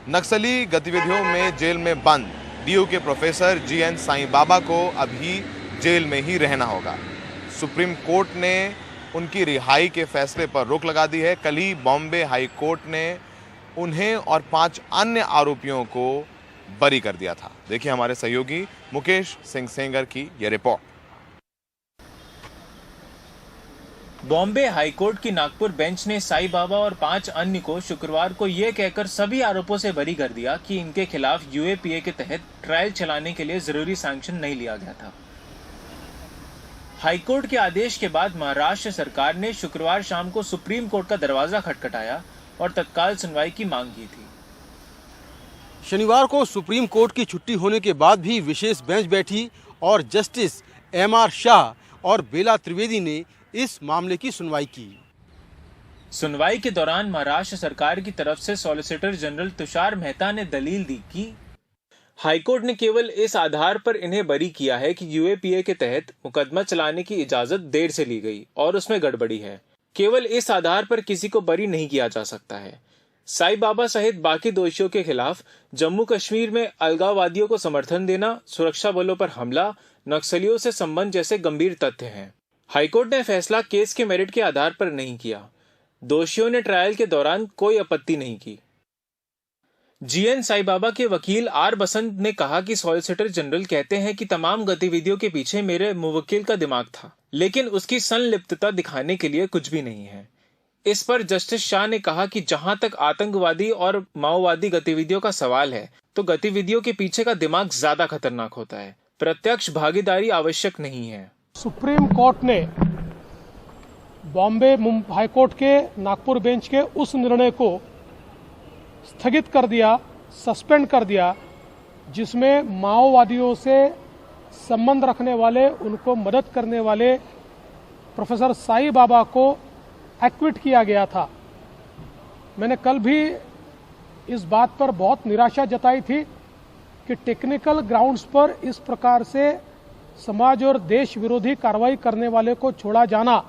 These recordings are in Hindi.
नक्सली गतिविधियों में जेल में बंद डीयू के प्रोफेसर जीएन साईं बाबा को अभी जेल में ही रहना होगा। सुप्रीम कोर्ट ने उनकी रिहाई के फैसले पर रोक लगा दी है। कल ही बॉम्बे हाई कोर्ट ने उन्हें और 5 अन्य आरोपियों को बरी कर दिया था। देखिए हमारे सहयोगी मुकेश सिंह सेंगर की यह रिपोर्ट। बॉम्बे हाईकोर्ट की नागपुर बेंच ने साईं बाबा और 5 अन्य को शुक्रवार को यह कहकर सभी आरोपों से बरी कर दिया कि इनके खिलाफ यूएपीए के तहत ट्रायल चलाने के लिए जरूरी सैंक्शन नहीं लिया गया था। हाईकोर्ट के आदेश के बाद महाराष्ट्र सरकार ने शुक्रवार शाम को सुप्रीम कोर्ट का दरवाजा खटखटाया और तत्काल सुनवाई की मांग की थी। शनिवार को सुप्रीम कोर्ट की छुट्टी होने के बाद भी विशेष बेंच बैठी और जस्टिस एमआर शाह और बेला त्रिवेदी ने इस मामले की सुनवाई की। सुनवाई के दौरान महाराष्ट्र सरकार की तरफ से सॉलिसिटर जनरल तुषार मेहता ने दलील दी कि हाईकोर्ट ने केवल इस आधार पर इन्हें बरी किया है कि यूएपीए के तहत मुकदमा चलाने की इजाजत देर से ली गई और उसमें गड़बड़ी है। केवल इस आधार पर किसी को बरी नहीं किया जा सकता है। साईं बाबा सहित बाकी दोषियों के खिलाफ जम्मू कश्मीर में अलगाववादियों को समर्थन देना, सुरक्षा बलों पर हमला, नक्सलियों से संबंध जैसे गंभीर तथ्य हैं। हाईकोर्ट ने फैसला केस के मेरिट के आधार पर नहीं किया। दोषियों ने ट्रायल के दौरान कोई आपत्ति नहीं की। जीएन साईं बाबा के वकील आर बसंत ने कहा कि सॉलिसिटर जनरल कहते हैं कि तमाम गतिविधियों के पीछे मेरे मुवक्किल का दिमाग था, लेकिन उसकी संलिप्तता दिखाने के लिए कुछ भी नहीं है। इस पर जस्टिस शाह ने कहा कि जहां तक आतंकवादी और माओवादी गतिविधियों का सवाल है, तो गतिविधियों के पीछे का दिमाग ज्यादा खतरनाक होता है। प्रत्यक्ष भागीदारी आवश्यक नहीं है। सुप्रीम कोर्ट ने बॉम्बे हाई कोर्ट के नागपुर बेंच के उस निर्णय को स्थगित कर दिया, सस्पेंड कर दिया, जिसमें माओवादियों से संबंध रखने वाले, उनको मदद करने वाले प्रोफेसर साईं बाबा को एक्विट किया गया था। मैंने कल भी इस बात पर बहुत निराशा जताई थी कि टेक्निकल ग्राउंड्स पर इस प्रकार से समाज और देश विरोधी कार्रवाई करने वाले को छोड़ा जाना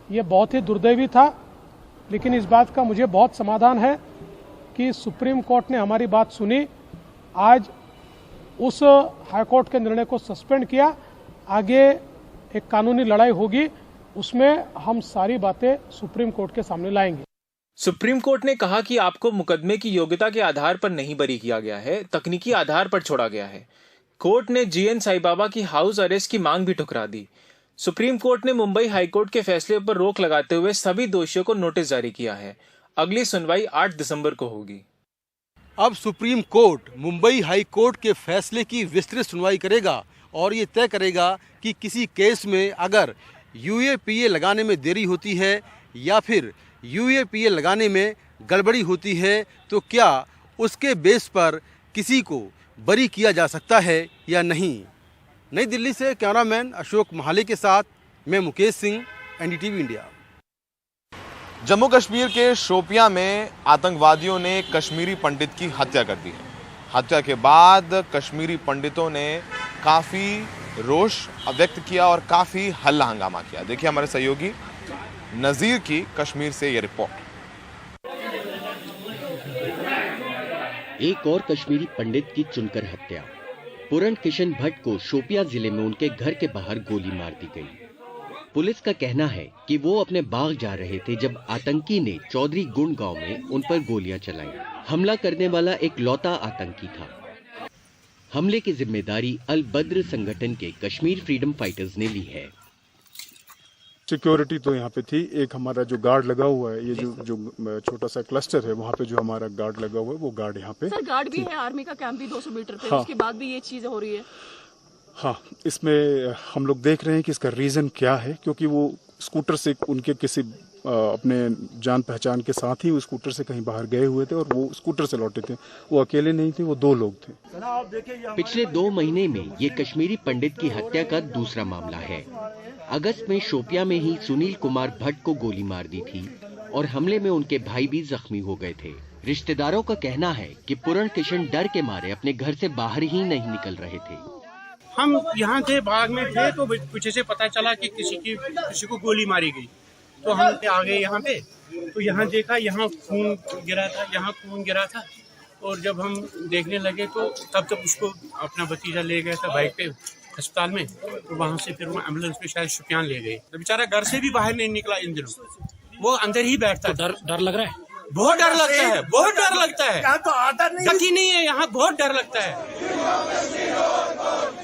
ये बहुत ही दुर्दैवी था। लेकिन इस बात का मुझे बहुत समाधान है कि सुप्रीम कोर्ट ने हमारी बात सुनी, आज उस हाईकोर्ट के निर्णय को सस्पेंड किया। आगे एक कानूनी लड़ाई होगी, उसमें हम सारी बातें सुप्रीम कोर्ट के सामने लाएंगे। सुप्रीम कोर्ट ने कहा कि आपको मुकदमे की योग्यता के आधार पर नहीं बरी किया गया है, तकनीकी आधार पर छोड़ा गया है। कोर्ट ने जीएन साईं बाबा की हाउस अरेस्ट की मांग भी ठुकरा दी। सुप्रीम कोर्ट ने मुंबई हाईकोर्ट के फैसले पर रोक लगाते हुए सभी दोषियों को नोटिस जारी किया है। अगली सुनवाई 8 दिसंबर को होगी। अब supreme court Mumbai high court के फैसले की विस्तृत सुनवाई करेगा और ये तय करेगा कि किसी केस में अगर यूएपीए लगाने में देरी होती है या फिर यूएपीए लगाने में गड़बड़ी होती है तो क्या उसके बेस पर किसी को बरी किया जा सकता है या नहीं। नई दिल्ली से कैमरामैन अशोक महाले के साथ मैं मुकेश सिंह, एनडीटीवी इंडिया। जम्मू कश्मीर के शोपियां में आतंकवादियों ने कश्मीरी पंडित की हत्या कर दी है। हत्या के बाद कश्मीरी पंडितों ने काफी रोष व्यक्त किया और काफी हल्ला हंगामा किया। देखिए हमारे सहयोगी नजीर की कश्मीर से यह रिपोर्ट। एक और कश्मीरी पंडित की चुनकर हत्या। पूरण किशन भट्ट को शोपिया जिले में उनके घर के बाहर गोली मार दी गई। पुलिस का कहना है कि वो अपने बाग जा रहे थे जब आतंकी ने चौधरी गुंड गांव में उन पर गोलियां चलाई। हमला करने वाला एक लौता आतंकी था। हमले की जिम्मेदारी अल बद्र संगठन के कश्मीर फ्रीडम फाइटर्स ने ली है। सिक्योरिटी तो यहाँ पे थी। एक हमारा जो गार्ड लगा हुआ है, ये जो छोटा सा क्लस्टर है, वहाँ पे जो हमारा गार्ड लगा हुआ है, वो गार्ड यहाँ पे। सर गार्ड भी है, आर्मी का कैंप भी 200 मीटर पे। हाँ, उसके बाद भी ये चीज हो रही है। हाँ, इसमें हम लोग देख रहे हैं कि इसका रीजन क्या है, क्योंकि वो स्कूटर से उनके किसी अपने जान पहचान के साथ ही वो स्कूटर से कहीं बाहर गए हुए थे और वो स्कूटर से लौटे थे। वो अकेले नहीं थे, वो 2 लोग थे। पिछले 2 महीने में ये कश्मीरी पंडित की हत्या का दूसरा मामला है। अगस्त में शोपिया में ही सुनील कुमार भट्ट को गोली मार दी थी और हमले में उनके भाई भी जख्मी हो गए थे। रिश्तेदारों का कहना है कि पूरण किशन डर के मारे अपने घर से बाहर ही नहीं निकल रहे थे। हम यहाँ थे, बाग में थे, तो पीछे से पता चला कि किसी को गोली मारी गई। तो हम आ गए यहाँ पे, तो यहाँ देखा, यहाँ खून गिरा था, यहाँ खून गिरा था। और जब हम देखने लगे तो तब तक उसको अपना भतीजा ले गया था बाइक पे अस्पताल में, तो वहाँ से फिर वो एम्बुलेंस में शायद शुपियान ले गए। तो बेचारा घर से भी बाहर नहीं निकला इन दिनों, वो अंदर ही बैठता। तो डर लग रहा है, बहुत डर लगता है, बहुत डर लगता है। यहाँ तो आता नहीं, यकीन नहीं है, यहाँ बहुत डर लगता है।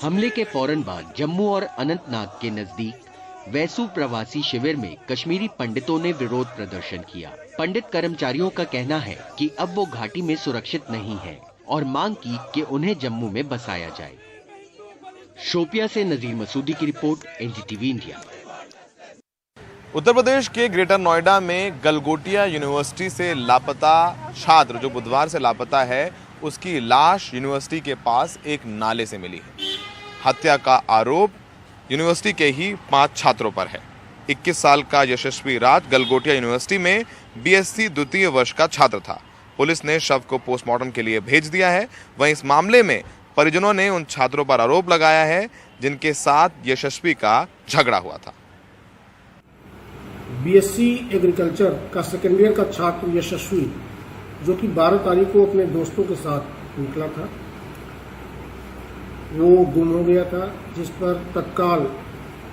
हमले के फौरन बाद जम्मू और अनंतनाग के नजदीक वैसू प्रवासी शिविर में कश्मीरी पंडितों ने विरोध प्रदर्शन किया। पंडित कर्मचारियों का कहना है कि अब वो घाटी में सुरक्षित नहीं है और मांग की कि उन्हें जम्मू में बसाया जाए। शोपिया से नजीर मसूदी की report, NDTV India. Uttar Pradesh के ग्रेटर नोएडा में गलगोटिया यूनिवर्सिटी से लापता छात्र जो बुधवार से लापता है, उसकी लाश यूनिवर्सिटी के पास एक नाले से मिली है। हत्या का आरोप यूनिवर्सिटी के ही 5 छात्रों पर है। 21 साल का यशस्वी राज गलगोटिया यूनिवर्सिटी में बीएससी द्वितीय वर्ष का छात्र था। पुलिस ने शव को पोस्टमार्टम के लिए भेज दिया है। वहीं इस मामले में परिजनों ने उन छात्रों पर आरोप लगाया है जिनके साथ यशस्वी का झगड़ा हुआ था। बीएससी एग्रीकल्चर का सेकेंड ईयर का छात्र यशस्वी, जो कि 12 तारीख को अपने दोस्तों के साथ निकला था, वो गुम हो गया था, जिस पर तत्काल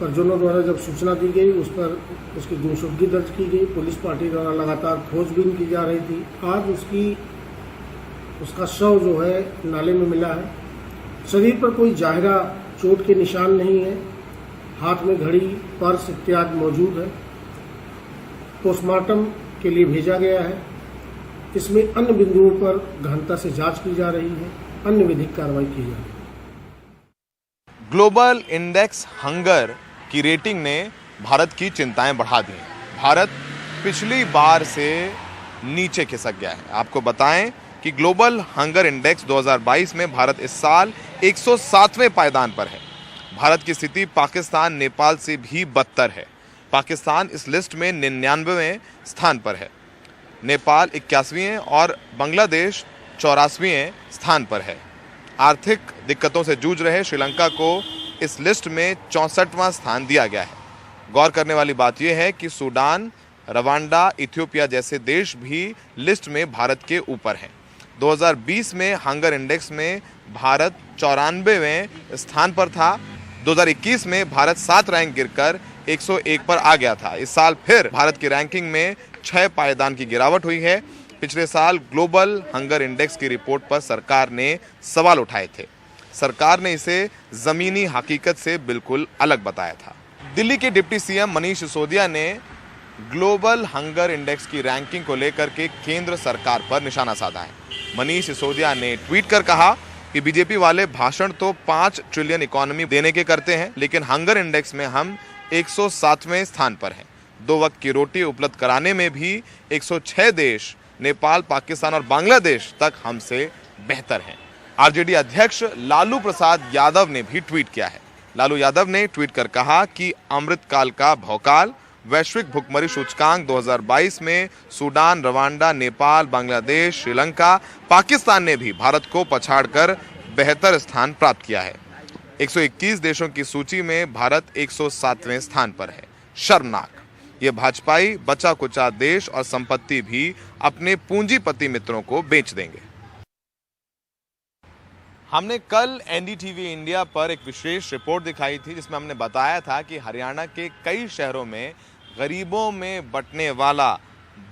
परिजनों द्वारा जब सूचना दी गई उस पर उसकी गुमशुदगी दर्ज की गई। पुलिस पार्टी द्वारा लगातार खोजबीन की जा रही थी। आज उसका शव जो है नाले में मिला है। शरीर पर कोई जाहिरा चोट के निशान नहीं है। हाथ में घड़ी, पर्स इत्यादि मौजूद है। पोस्टमार्टम के लिए भेजा गया है। इसमें अन्य बिंदुओं पर गहनता से जांच की जा रही है, अन्य विधिक कार्रवाई की जा रही है। ग्लोबल इंडेक्स हंगर की रेटिंग ने भारत की चिंताएं बढ़ा दी हैं। भारत पिछली बार से नीचे खिसक गया है। आपको बताएं कि ग्लोबल हंगर इंडेक्स 2022 में भारत इस साल 107वें पायदान पर है। भारत की स्थिति पाकिस्तान, नेपाल से भी बदतर है। पाकिस्तान इस लिस्ट में 99वें स्थान पर है, नेपाल 81वें और बांग्लादेश 84वें स्थान पर है। आर्थिक दिक्कतों से जूझ रहे श्रीलंका को इस लिस्ट में 64वां स्थान दिया गया है। गौर करने वाली बात यह है कि सूडान, रवांडा, इथियोपिया जैसे देश भी लिस्ट में भारत के ऊपर हैं। 2020 में हंगर इंडेक्स में भारत 94वें स्थान पर था। 2021 में भारत 7 रैंक गिरकर 101 पर आ गया था। इस साल फिर भारत की रैंकिंग में 6 पायदान की गिरावट हुई है। पिछले साल ग्लोबल हंगर इंडेक्स की रिपोर्ट पर सरकार ने सवाल उठाए थे। सरकार ने इसे जमीनी हकीकत से बिल्कुल अलग बताया था। दिल्ली के डिप्टी सीएम मनीष सिसोदिया ने ग्लोबल हंगर इंडेक्स की रैंकिंग को लेकर के केंद्र सरकार पर निशाना साधा है। मनीष सिसोदिया ने ट्वीट कर कहा कि बीजेपी वाले भाषण तो 5 ट्रिलियन इकोनॉमी देने के करते हैं, लेकिन हंगर इंडेक्स में हम 107वें स्थान पर हैं। 2 वक्त की रोटी उपलब्ध कराने में भी 106 देश, नेपाल, पाकिस्तान और बांग्लादेश तक हमसे बेहतर हैं। आरजेडी अध्यक्ष लालू प्रसाद यादव ने भी ट्वीट किया है। लालू यादव ने ट्वीट कर कहा कि अमृतकाल का भौकाल, वैश्विक भुखमरी सूचकांक 2022 में सूडान, रवांडा, नेपाल, बांग्लादेश, श्रीलंका, पाकिस्तान ने भी भारत को पछाड़कर बेहतर स्थान प्राप्त किया है। 121 देशों की सूची में भारत 107वें स्थान पर है। शर्मनाक। ये भाजपाई बचा कुचा देश और संपत्ति भी अपने पूंजीपति मित्रों को बेच देंगे। हमने कल एनडीटीवी इंडिया पर एक विशेष रिपोर्ट दिखाई थी जिसमें हमने बताया था कि हरियाणा के कई शहरों में गरीबों में बंटने वाला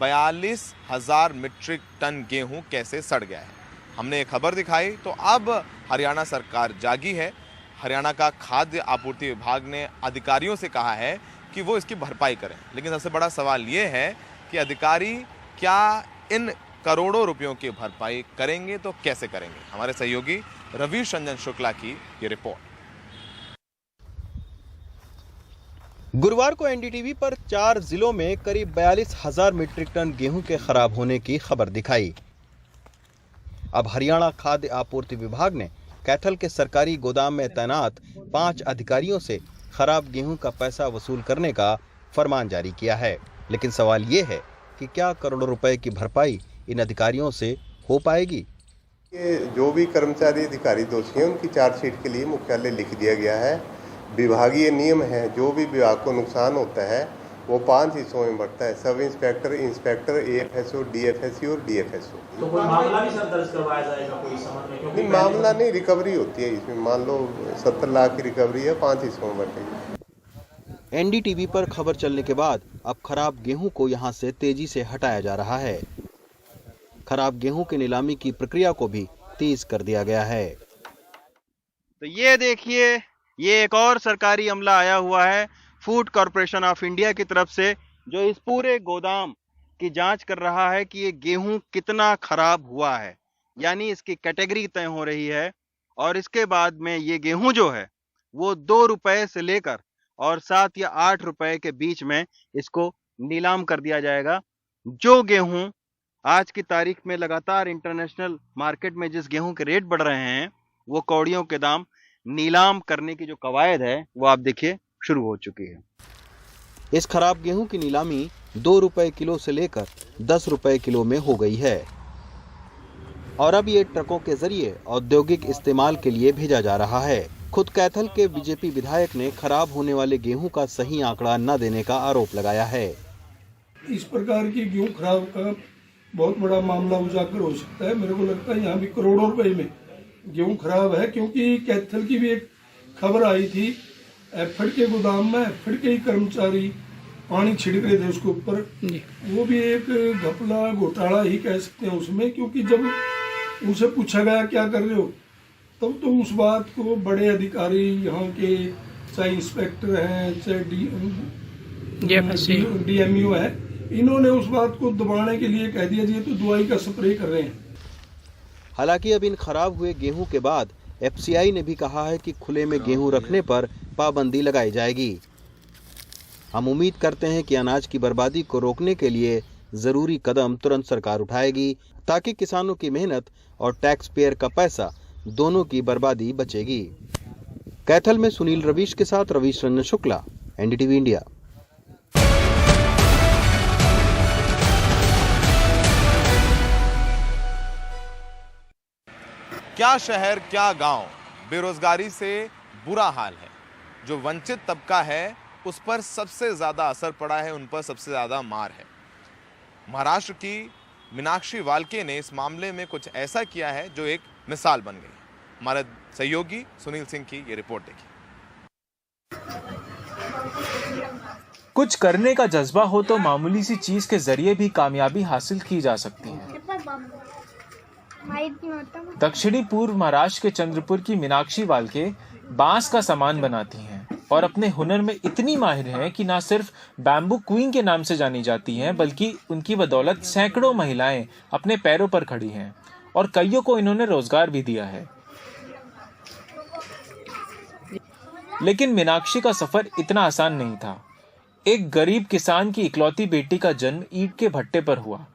42,000 मीट्रिक टन गेहूं कैसे सड़ गया है। हमने एक खबर दिखाई तो अब हरियाणा सरकार जागी है। हरियाणा का खाद्य आपूर्ति विभाग ने अधिकारियों से कहा है कि वो इसकी भरपाई करें, लेकिन सबसे बड़ा सवाल ये है कि अधिकारी क्या इन करोड़ों रुपयों की भरपाई करेंगे तो कैसे करेंगे। हमारे सहयोगी रवीश रंजन शुक्ला की ये रिपोर्ट। गुरुवार को एनडीटीवी पर 4 जिलों में करीब 42,000 मीट्रिक टन गेहूं के खराब होने की खबर दिखाई। अब हरियाणा खाद्य आपूर्ति विभाग ने कैथल के सरकारी गोदाम में तैनात 5 अधिकारियों से खराब गेहूं का पैसा वसूल करने का फरमान जारी किया है। लेकिन सवाल ये है कि क्या करोड़ों रुपए की भरपाई इन अधिकारियों से हो पाएगी। जो भी कर्मचारी अधिकारी दोषी हैं उनकी चार्जशीट के लिए मुख्यालय लिख दिया गया है। विभागीय नियम है, जो भी विभाग को नुकसान होता है वो 5 हिस्सों में बढ़ता है, सब इंस्पेक्टर, इंस्पेक्टर, एएफएसओ, डीएफएससी और डीएफएसओ। तो कोई मामला भी सर दर्ज करवाया जाएगा कोई समझ में? नहीं, मामला नहीं, रिकवरी होती है इसमें। मान लो 70 लाख की रिकवरी है, 5 हिस्सों में बढ़ेगी। एनडीटीवी पर खबर चलने के बाद अब खराब गेहूं को यहां से तेजी से हटाया जा रहा है। खराब गेहूं की नीलामी की प्रक्रिया को भी तेज कर दिया गया है। तो ये देखिए, ये एक और सरकारी अमला आया हुआ है फूड कॉरपोरेशन ऑफ इंडिया की तरफ से, जो इस पूरे गोदाम की जांच कर रहा है कि ये गेहूं कितना खराब हुआ है, यानी इसकी कैटेगरी तय हो रही है। और इसके बाद में ये गेहूं जो है वो 2 रुपए से लेकर और 7 या 8 रुपए के बीच में इसको नीलाम कर दिया जाएगा। जो गेहूं आज की तारीख में लगातार इंटरनेशनल मार्केट में जिस गेहूं के रेट बढ़ रहे हैं, वो कौड़ियों के दाम नीलाम करने की जो कवायद है वो आप देखिए शुरू हो चुकी है। इस खराब गेहूं की नीलामी 2 रुपए किलो से लेकर 10 रुपए किलो में हो गई है और अब ये ट्रकों के जरिए औद्योगिक इस्तेमाल के लिए भेजा जा रहा है। खुद कैथल के बीजेपी विधायक ने खराब होने वाले गेहूं का सही आंकड़ा न देने का आरोप लगाया है। इस प्रकार की गेहूं खराब का बहुत बड़ा मामला उजागर हो सकता है। मेरे को लगता है यहाँ भी करोड़ों रुपए में गेहूं खराब है, क्योंकि कैथल की भी एक खबर आई थी, एफड के गोदाम में एफड के ही कर्मचारी पानी छिड़क रहे थे उसके ऊपर। वो भी एक घपला घोटाला ही कह सकते हैं उसमें, क्योंकि जब उनसे पूछा गया क्या कर रहे हो, तब तो उस बात को बड़े अधिकारी यहाँ के, चाहे इंस्पेक्टर हैं चाहे डीएमयू है, इन्होंने उस बात को दबाने के लिए कह दिया जी तो दवाई का स्प्रे कर रहे हैं। हालांकि अब इन खराब हुए गेहूं के बाद एफसीआई ने भी कहा है कि खुले में गेहूं रखने पर पाबंदी लगाई जाएगी। हम उम्मीद करते हैं कि अनाज की बर्बादी को रोकने के लिए जरूरी कदम तुरंत सरकार उठाएगी, ताकि किसानों की मेहनत और टैक्स पेयर का पैसा दोनों की बर्बादी बचेगी। कैथल में सुनील रवीश के साथ रवीश रंजन शुक्ला, एनडीटीवी इंडिया। क्या शहर क्या गांव, बेरोजगारी से बुरा हाल है। जो वंचित तबका है उस पर सबसे ज्यादा असर पड़ा है, उन पर सबसे ज्यादा मार है। महाराष्ट्र की मीनाक्षी वाल्के ने इस मामले में कुछ ऐसा किया है जो एक मिसाल बन गई। हमारे सहयोगी सुनील सिंह की ये रिपोर्ट देखिए। कुछ करने का जज्बा हो तो मामूली सी चीज के जरिए भी कामयाबी हासिल की जा सकती है। दक्षिणी पूर्व महाराष्ट्र के चंद्रपुर की मीनाक्षी वाल्के बांस का सामान बनाती हैं और अपने हुनर में इतनी माहिर हैं कि न सिर्फ बैम्बू क्वीन के नाम से जानी जाती हैं, बल्कि उनकी बदौलत सैकड़ों महिलाएं अपने पैरों पर खड़ी हैं और कईयों को इन्होंने रोजगार भी दिया है। लेकिन मीनाक्षी का सफर इतना आसान नहीं था। एक गरीब किसान की इकलौती बेटी का जन्म ईंट के भट्टे पर हुआ।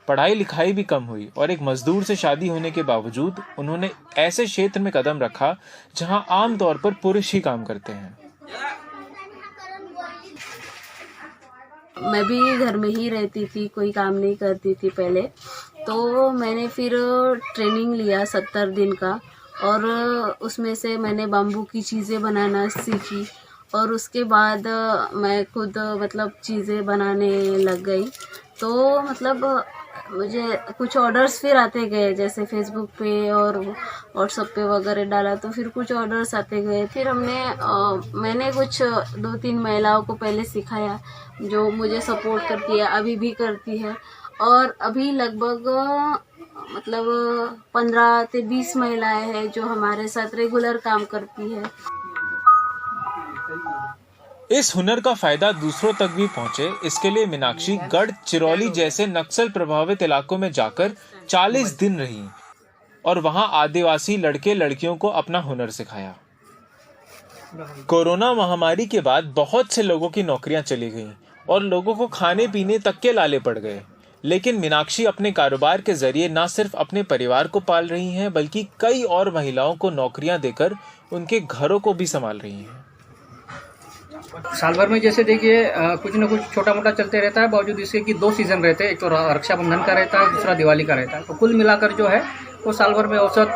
पढ़ाई लिखाई भी कम हुई और एक मजदूर से शादी होने के बावजूद उन्होंने ऐसे क्षेत्र में कदम रखा जहां आमतौर पर पुरुष ही काम करते हैं। मैं भी घर में ही रहती थी, कोई काम नहीं करती थी पहले। तो मैंने फिर ट्रेनिंग लिया 70 दिन का और उसमें से मैंने बाम्बू की चीज़ें बनाना सीखी और उसके बाद मैं खुद चीज़ें बनाने लग गई। तो मुझे कुछ ऑर्डर्स फिर आते गए, जैसे फेसबुक पे और व्हाट्सएप पे वगैरह डाला तो फिर कुछ ऑर्डर्स आते गए। फिर मैंने कुछ 2-3 महिलाओं को पहले सिखाया जो मुझे सपोर्ट करती है, अभी भी करती है। और अभी लगभग 15 से 20 महिलाएं हैं जो हमारे साथ रेगुलर काम करती है। इस हुनर का फायदा दूसरों तक भी पहुंचे, इसके लिए मीनाक्षी गढ़ चिरौली जैसे नक्सल प्रभावित इलाकों में जाकर 40 दिन रही और वहां आदिवासी लड़के लड़कियों को अपना हुनर सिखाया। कोरोना महामारी के बाद बहुत से लोगों की नौकरियां चली गईं और लोगों को खाने पीने तक के लाले पड़ गए। लेकिन मीनाक्षी अपने कारोबार के जरिए न सिर्फ अपने परिवार को पाल रही हैं, बल्कि कई और महिलाओं को नौकरियां देकर उनके घरों को भी संभाल रही हैं। साल भर में जैसे देखिए कुछ न कुछ छोटा मोटा चलते रहता है, बावजूद इसके कि 2 सीजन रहते हैं, एक तो रक्षाबंधन का रहता है, दूसरा दिवाली का रहता है। तो कुल मिलाकर जो है वो साल भर में औसत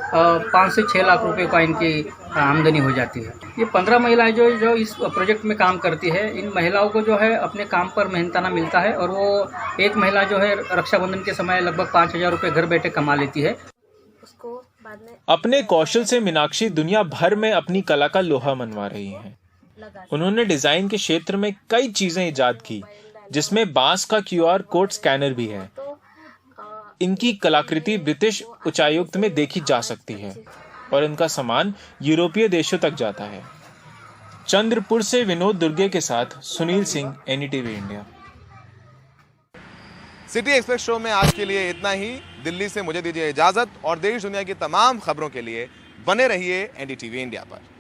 5 से 6 लाख रुपए का इनकी आमदनी हो जाती है। ये 15 महिलाएं जो इस प्रोजेक्ट में काम करती है, इन महिलाओं को जो है अपने काम पर मेहनताना मिलता है और वो एक महिला जो है रक्षाबंधन के समय लगभग 5,000 रुपये घर बैठे कमा लेती है। अपने कौशल से मीनाक्षी दुनिया भर में अपनी कला का लोहा मनवा रही हैं। उन्होंने डिजाइन के क्षेत्र में कई चीजें इजाद की, जिसमें बांस का QR कोड स्कैनर भी है। इनकी कलाकृति ब्रिटिश उच्चायुक्त में देखी जा सकती है और इनका सामान यूरोपीय देशों तक जाता है। चंद्रपुर से विनोद दुर्गे के साथ Sunil Singh, NDTV India. City express show में आज के लिए इतना ही। दिल्ली से मुझे दीजिए इजाजत और देश दुनिया की तमाम खबरों के लिए बने रहिए NDTV इंडिया पर।